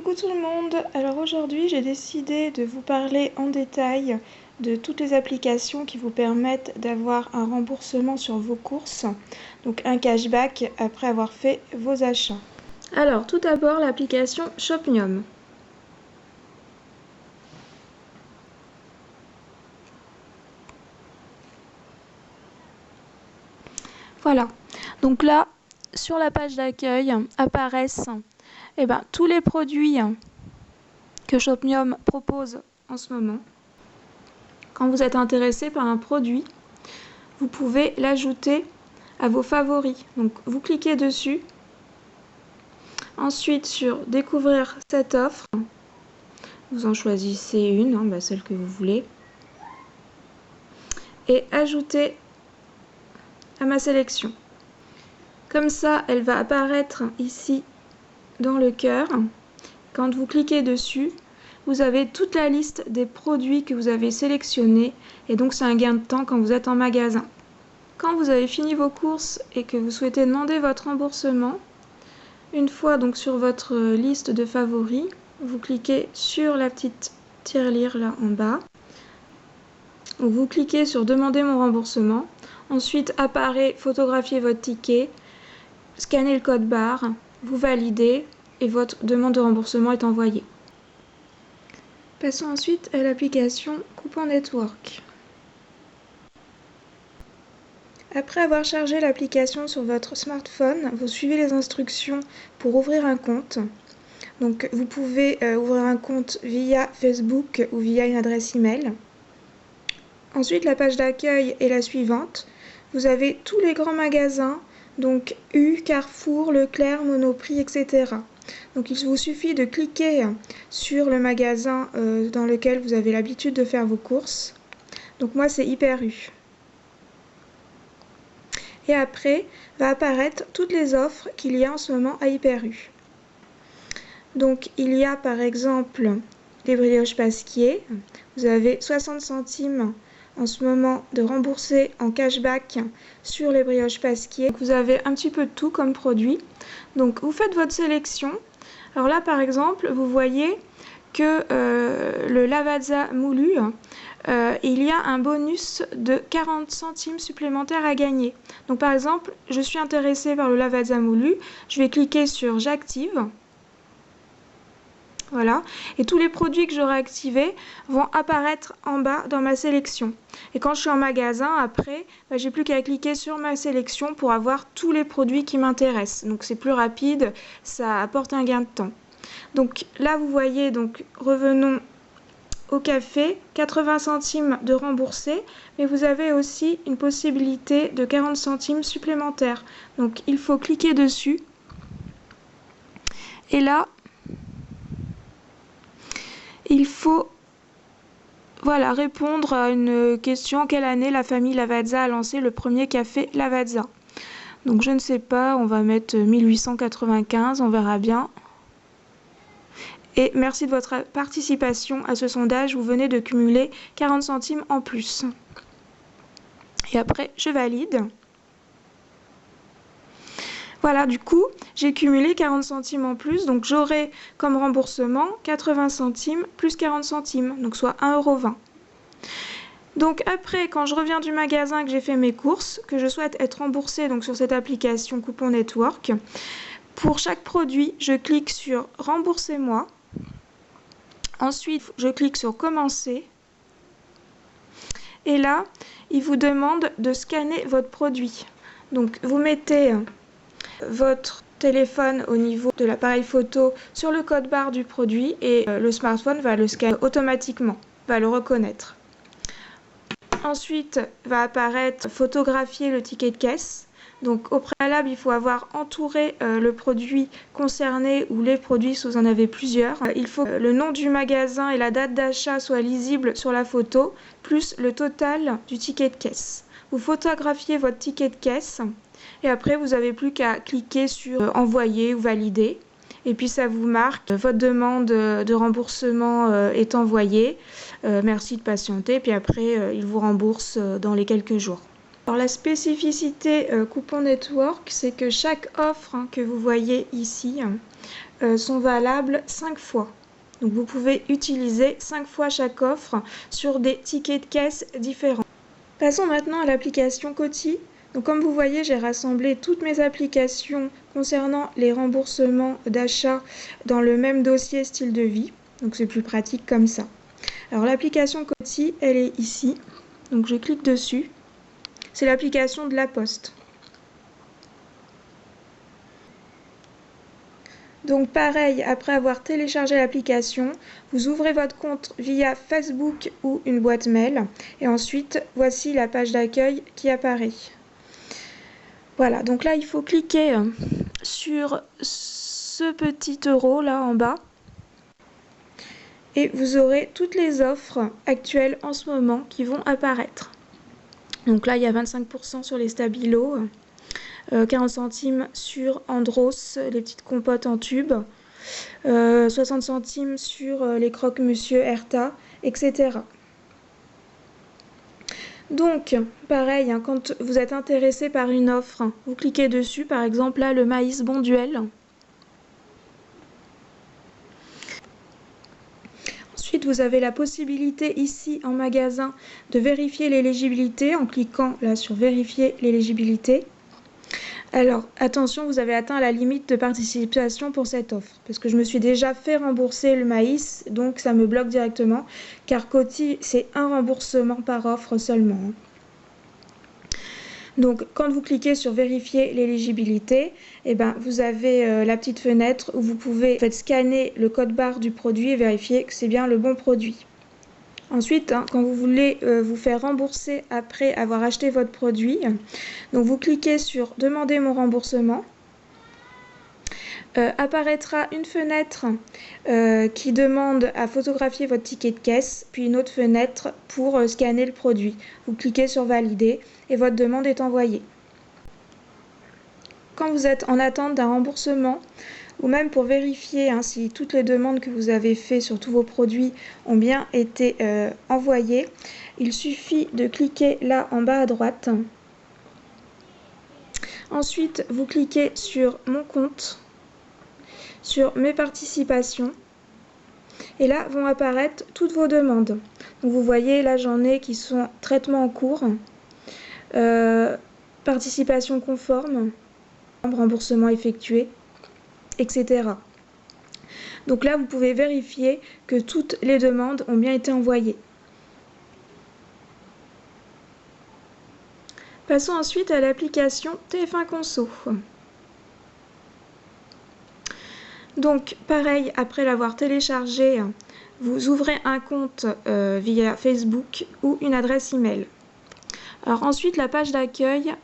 Coucou tout le monde, alors aujourd'hui j'ai décidé de vous parler en détail de toutes les applications qui vous permettent d'avoir un remboursement sur vos courses, donc un cashback après avoir fait vos achats. Alors tout d'abord l'application Shopnium. Voilà, donc là sur la page d'accueil apparaissent tous les produits que Shopnium propose en ce moment. Quand vous êtes intéressé par un produit, vous pouvez l'ajouter à vos favoris. Donc vous cliquez dessus. Ensuite sur découvrir cette offre, vous en choisissez une, celle que vous voulez. Et ajouter à ma sélection. Comme ça, elle va apparaître ici dans le cœur. Quand vous cliquez dessus, vous avez toute la liste des produits que vous avez sélectionnés et donc c'est un gain de temps quand vous êtes en magasin. Quand vous avez fini vos courses et que vous souhaitez demander votre remboursement, une fois donc sur votre liste de favoris, vous cliquez sur la petite tirelire là en bas. Vous cliquez sur demander mon remboursement. Ensuite apparaît photographier votre ticket, scanner le code barre, vous validez et votre demande de remboursement est envoyée. Passons ensuite à l'application Coupon Network. Après avoir chargé l'application sur votre smartphone, vous suivez les instructions pour ouvrir un compte. Donc vous pouvez ouvrir un compte via Facebook ou via une adresse email. Ensuite, la page d'accueil est la suivante. Vous avez tous les grands magasins, donc U, Carrefour, Leclerc, Monoprix, etc. Donc il vous suffit de cliquer sur le magasin dans lequel vous avez l'habitude de faire vos courses. Donc moi c'est Hyper U. Et après va apparaître toutes les offres qu'il y a en ce moment à Hyper U. Donc il y a par exemple les brioches Pasquier. Vous avez 60 centimes en ce moment de rembourser en cashback sur les brioches Pasquier. Vous avez un petit peu de tout comme produit. Donc vous faites votre sélection. Alors là par exemple vous voyez que le Lavazza moulu, il y a un bonus de 40 centimes supplémentaires à gagner. Donc par exemple je suis intéressée par le Lavazza moulu, je vais cliquer sur j'active. Voilà, et tous les produits que j'aurai activés vont apparaître en bas dans ma sélection. Et quand je suis en magasin, après, j'ai plus qu'à cliquer sur ma sélection pour avoir tous les produits qui m'intéressent. Donc c'est plus rapide, ça apporte un gain de temps. Donc là, vous voyez, donc revenons au café, 80 centimes de remboursé, mais vous avez aussi une possibilité de 40 centimes supplémentaires. Donc il faut cliquer dessus. Et là, il faut répondre à une question. Quelle année la famille Lavazza a lancé le premier café Lavazza? Donc je ne sais pas, on va mettre 1895, on verra bien. Et merci de votre participation à ce sondage, vous venez de cumuler 40 centimes en plus. Et après, je valide. Voilà, du coup, j'ai cumulé 40 centimes en plus, donc j'aurai comme remboursement 80 centimes plus 40 centimes, donc soit 1,20 €. Donc après, quand je reviens du magasin que j'ai fait mes courses, que je souhaite être remboursée donc sur cette application Coupon Network, pour chaque produit, je clique sur Remboursez-moi. Ensuite, je clique sur Commencer. Et là, il vous demande de scanner votre produit. Donc vous mettez votre téléphone au niveau de l'appareil photo sur le code barre du produit et le smartphone va le scanner automatiquement, va le reconnaître. Ensuite va apparaître photographier le ticket de caisse. Donc au préalable, il faut avoir entouré le produit concerné ou les produits si vous en avez plusieurs. Il faut que le nom du magasin et la date d'achat soient lisibles sur la photo, plus le total du ticket de caisse. Vous photographiez votre ticket de caisse et après vous n'avez plus qu'à cliquer sur envoyer ou valider. Et puis ça vous marque votre demande de remboursement est envoyée. Merci de patienter. Puis après, il vous rembourse dans les quelques jours. Alors la spécificité Coupon Network, c'est que chaque offre que vous voyez ici sont valables 5 fois. Donc vous pouvez utiliser 5 fois chaque offre sur des tickets de caisse différents. Passons maintenant à l'application Coty. Donc comme vous voyez, j'ai rassemblé toutes mes applications concernant les remboursements d'achat dans le même dossier style de vie. Donc c'est plus pratique comme ça. Alors l'application Coty, elle est ici. Donc je clique dessus. C'est l'application de la Poste. Donc pareil, après avoir téléchargé l'application, vous ouvrez votre compte via Facebook ou une boîte mail. Et ensuite, voici la page d'accueil qui apparaît. Voilà, donc là, il faut cliquer sur ce petit euro là en bas. Et vous aurez toutes les offres actuelles en ce moment qui vont apparaître. Donc là, il y a 25% sur les stabilos. 40 centimes sur Andros, les petites compotes en tube, 60 centimes sur les croque-monsieur Erta, etc. Donc, pareil, hein, quand vous êtes intéressé par une offre, vous cliquez dessus, par exemple là, le maïs Bonduel. Ensuite, vous avez la possibilité ici en magasin de vérifier l'éligibilité en cliquant là sur vérifier l'éligibilité. Alors, attention, vous avez atteint la limite de participation pour cette offre, parce que je me suis déjà fait rembourser le maïs, donc ça me bloque directement, car Coty, c'est un remboursement par offre seulement. Donc, quand vous cliquez sur vérifier l'éligibilité, eh ben, vous avez la petite fenêtre où vous pouvez scanner le code barre du produit et vérifier que c'est bien le bon produit. Ensuite, hein, quand vous voulez vous faire rembourser après avoir acheté votre produit, donc vous cliquez sur « Demander mon remboursement ». Apparaîtra une fenêtre qui demande à photographier votre ticket de caisse, puis une autre fenêtre pour scanner le produit. Vous cliquez sur « Valider » et votre demande est envoyée. Quand vous êtes en attente d'un remboursement, ou même pour vérifier hein, si toutes les demandes que vous avez faites sur tous vos produits ont bien été envoyées, il suffit de cliquer là en bas à droite. Ensuite, vous cliquez sur « Mon compte », sur « Mes participations ». Et là vont apparaître toutes vos demandes. Donc vous voyez, là j'en ai qui sont traitement en cours, participation conforme, remboursement effectué, etc. Donc là, vous pouvez vérifier que toutes les demandes ont bien été envoyées. Passons ensuite à l'application TF1 Conso. Donc, pareil, après l'avoir téléchargé, vous ouvrez un compte via Facebook ou une adresse email. Alors ensuite, la page d'accueil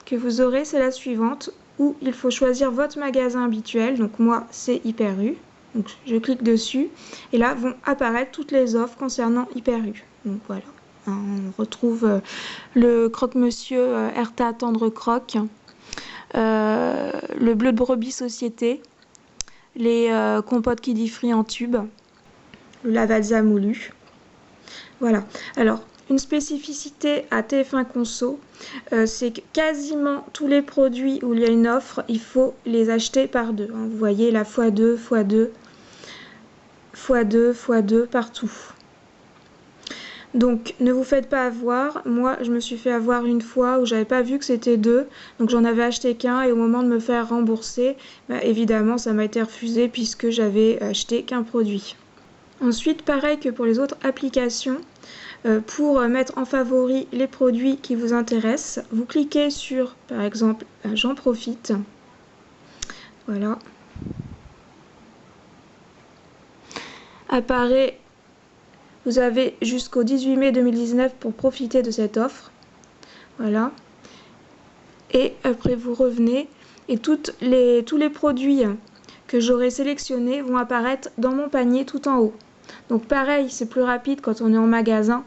que vous aurez, c'est la suivante, où il faut choisir votre magasin habituel. Donc moi, c'est Hyper U. Donc je clique dessus et là vont apparaître toutes les offres concernant Hyper U. Donc voilà, on retrouve le croque-monsieur Erta tendre croque, le bleu de brebis société, les compotes Kiddy Free en tube, le Lavazza moulu. Voilà. Alors, une spécificité à TF1 Conso, c'est que quasiment tous les produits où il y a une offre, il faut les acheter par deux. Hein. Vous voyez la x2, x2, x2, x2 partout. Donc ne vous faites pas avoir. Moi, je me suis fait avoir une fois où j'avais pas vu que c'était deux. Donc j'en avais acheté qu'un et au moment de me faire rembourser, évidemment, ça m'a été refusé puisque j'avais acheté qu'un produit. Ensuite, pareil que pour les autres applications, pour mettre en favori les produits qui vous intéressent, vous cliquez sur, par exemple, J'en profite. Voilà. Apparaît, vous avez jusqu'au 18 mai 2019 pour profiter de cette offre. Voilà. Et après, vous revenez et tous les produits que j'aurai sélectionnés vont apparaître dans mon panier tout en haut. Donc pareil, c'est plus rapide quand on est en magasin.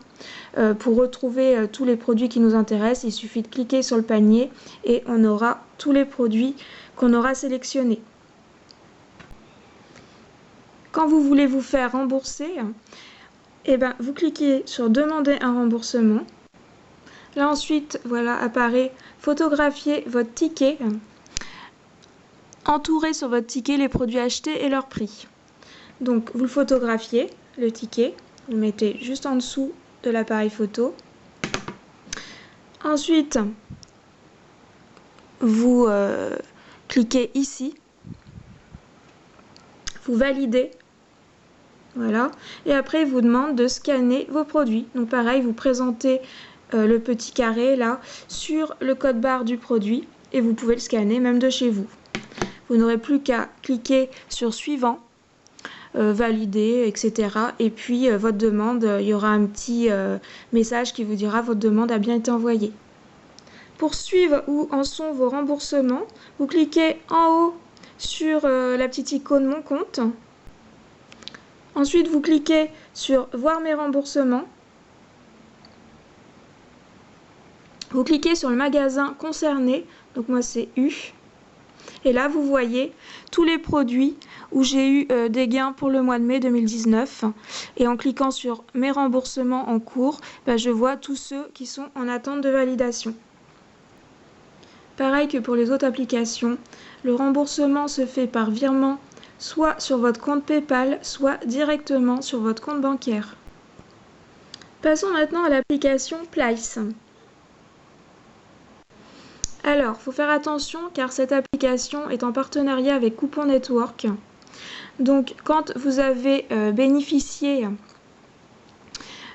Pour retrouver tous les produits qui nous intéressent, il suffit de cliquer sur le panier et on aura tous les produits qu'on aura sélectionnés. Quand vous voulez vous faire rembourser, eh ben, vous cliquez sur Demander un remboursement. Là ensuite, voilà, apparaît photographier votre ticket. entourer sur votre ticket les produits achetés et leur prix. Donc vous le photographiez, le ticket, vous le mettez juste en dessous de l'appareil photo. Ensuite, vous cliquez ici, vous validez, voilà, et après il vous demande de scanner vos produits. Donc pareil, vous présentez le petit carré là sur le code barre du produit et vous pouvez le scanner même de chez vous. Vous n'aurez plus qu'à cliquer sur suivant, valider, etc. Et puis votre demande, il y aura un petit message qui vous dira votre demande a bien été envoyée. Pour suivre où en sont vos remboursements, vous cliquez en haut sur la petite icône Mon compte. Ensuite, vous cliquez sur Voir mes remboursements. Vous cliquez sur le magasin concerné, donc moi c'est U. Et là, vous voyez tous les produits où j'ai eu des gains pour le mois de mai 2019. Et en cliquant sur Mes remboursements en cours, je vois tous ceux qui sont en attente de validation. Pareil que pour les autres applications, le remboursement se fait par virement soit sur votre compte PayPal, soit directement sur votre compte bancaire. Passons maintenant à l'application Plyce. Alors, il faut faire attention car cette application est en partenariat avec Coupon Network. Donc, quand vous avez bénéficié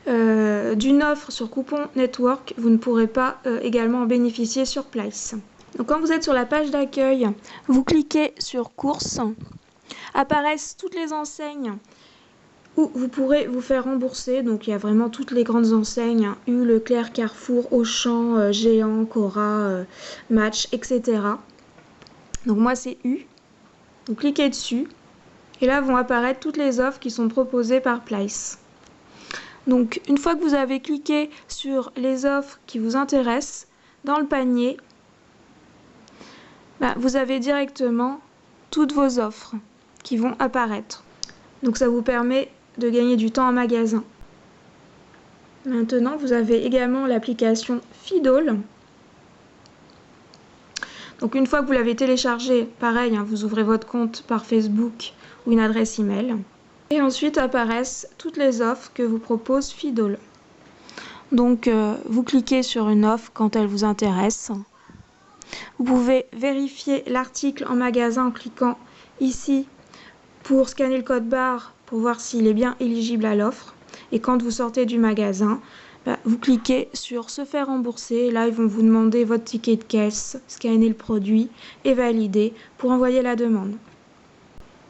d'une offre sur Coupon Network, vous ne pourrez pas également en bénéficier sur Plyce. Donc, quand vous êtes sur la page d'accueil, vous cliquez sur Courses. Apparaissent toutes les enseignes où vous pourrez vous faire rembourser. Donc il y a vraiment toutes les grandes enseignes, U, Leclerc, Carrefour, Auchan, Géant, Cora, Match, etc. Donc moi c'est U. Vous cliquez dessus et là vont apparaître toutes les offres qui sont proposées par Plyce. Donc une fois que vous avez cliqué sur les offres qui vous intéressent, dans le panier, vous avez directement toutes vos offres qui vont apparaître. Donc ça vous permet de gagner du temps en magasin. Maintenant, vous avez également l'application Fidol. Donc une fois que vous l'avez téléchargé, pareil, vous ouvrez votre compte par Facebook ou une adresse email. Et ensuite apparaissent toutes les offres que vous propose Fidol. Donc vous cliquez sur une offre quand elle vous intéresse. Vous pouvez vérifier l'article en magasin en cliquant ici pour scanner le code barre pour voir s'il est bien éligible à l'offre. Et quand vous sortez du magasin, vous cliquez sur Se faire rembourser. Là, ils vont vous demander votre ticket de caisse, scanner le produit et valider pour envoyer la demande.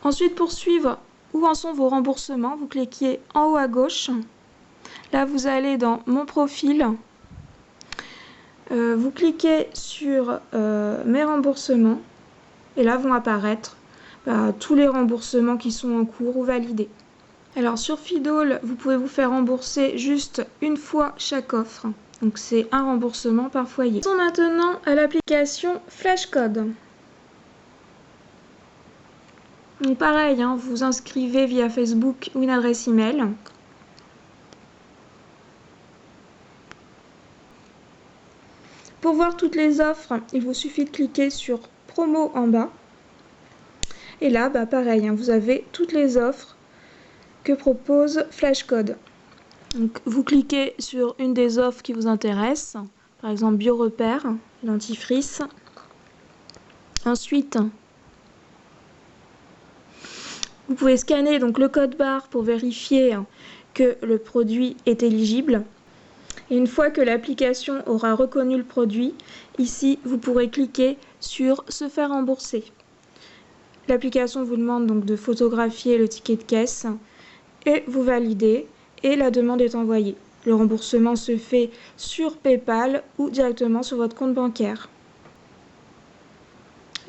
Ensuite, pour suivre où en sont vos remboursements, vous cliquez en haut à gauche. Là, vous allez dans Mon profil. Vous cliquez sur Mes remboursements. Et là, vont apparaître tous les remboursements qui sont en cours ou validés. Alors sur Fidol, vous pouvez vous faire rembourser juste une fois chaque offre. Donc c'est un remboursement par foyer. Passons maintenant à l'application Flashcode. Donc pareil, vous vous inscrivez via Facebook ou une adresse email. Pour voir toutes les offres, il vous suffit de cliquer sur Promo en bas. Et là, pareil, vous avez toutes les offres que propose Flashcode. Donc, vous cliquez sur une des offres qui vous intéresse, par exemple Biorepère, dentifrice. Ensuite, vous pouvez scanner donc le code barre pour vérifier que le produit est éligible. Et une fois que l'application aura reconnu le produit, ici, vous pourrez cliquer sur Se faire rembourser. L'application vous demande donc de photographier le ticket de caisse et vous validez et la demande est envoyée. Le remboursement se fait sur PayPal ou directement sur votre compte bancaire.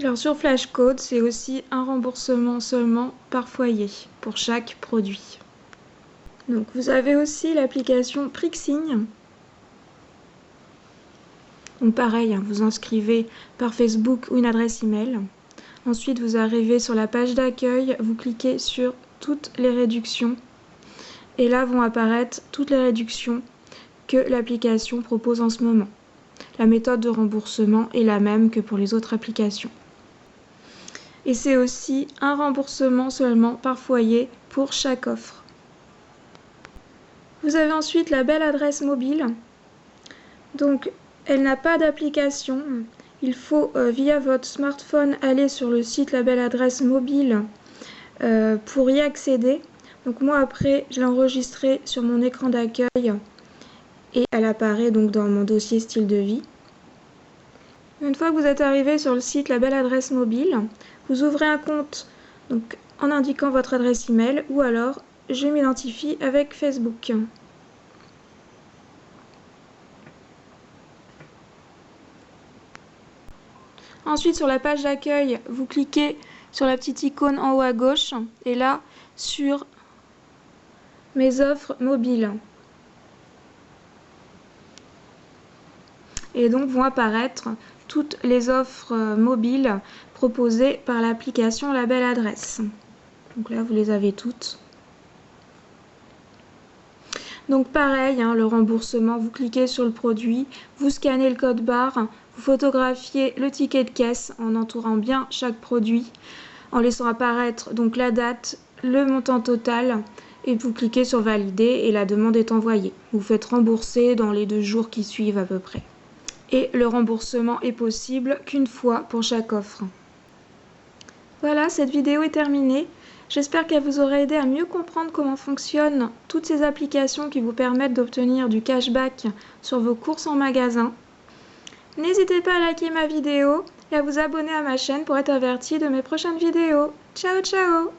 Alors sur Flashcode, c'est aussi un remboursement seulement par foyer pour chaque produit. Donc vous avez aussi l'application Prixing. Donc pareil, vous inscrivez par Facebook ou une adresse email. Ensuite, vous arrivez sur la page d'accueil, vous cliquez sur toutes les réductions. Et là vont apparaître toutes les réductions que l'application propose en ce moment. La méthode de remboursement est la même que pour les autres applications. Et c'est aussi un remboursement seulement par foyer pour chaque offre. Vous avez ensuite la belle adresse mobile. Donc, elle n'a pas d'application. Il faut, via votre smartphone, aller sur le site La Belle Adresse Mobile pour y accéder. Donc moi, après, je l'ai enregistrée sur mon écran d'accueil et elle apparaît donc dans mon dossier style de vie. Une fois que vous êtes arrivé sur le site La Belle Adresse Mobile, vous ouvrez un compte donc, en indiquant votre adresse email ou alors je m'identifie avec Facebook. Ensuite, sur la page d'accueil, vous cliquez sur la petite icône en haut à gauche et là, sur mes offres mobiles. Et donc vont apparaître toutes les offres mobiles proposées par l'application La Belle Adresse. Donc là, vous les avez toutes. Donc pareil, le remboursement, vous cliquez sur le produit, vous scannez le code barre, vous photographiez le ticket de caisse en entourant bien chaque produit, en laissant apparaître donc la date, le montant total, et vous cliquez sur valider et la demande est envoyée. Vous faites rembourser dans les 2 jours qui suivent à peu près. Et le remboursement est possible qu'une fois pour chaque offre. Voilà, cette vidéo est terminée. J'espère qu'elle vous aura aidé à mieux comprendre comment fonctionnent toutes ces applications qui vous permettent d'obtenir du cashback sur vos courses en magasin. N'hésitez pas à liker ma vidéo et à vous abonner à ma chaîne pour être averti de mes prochaines vidéos. Ciao ciao!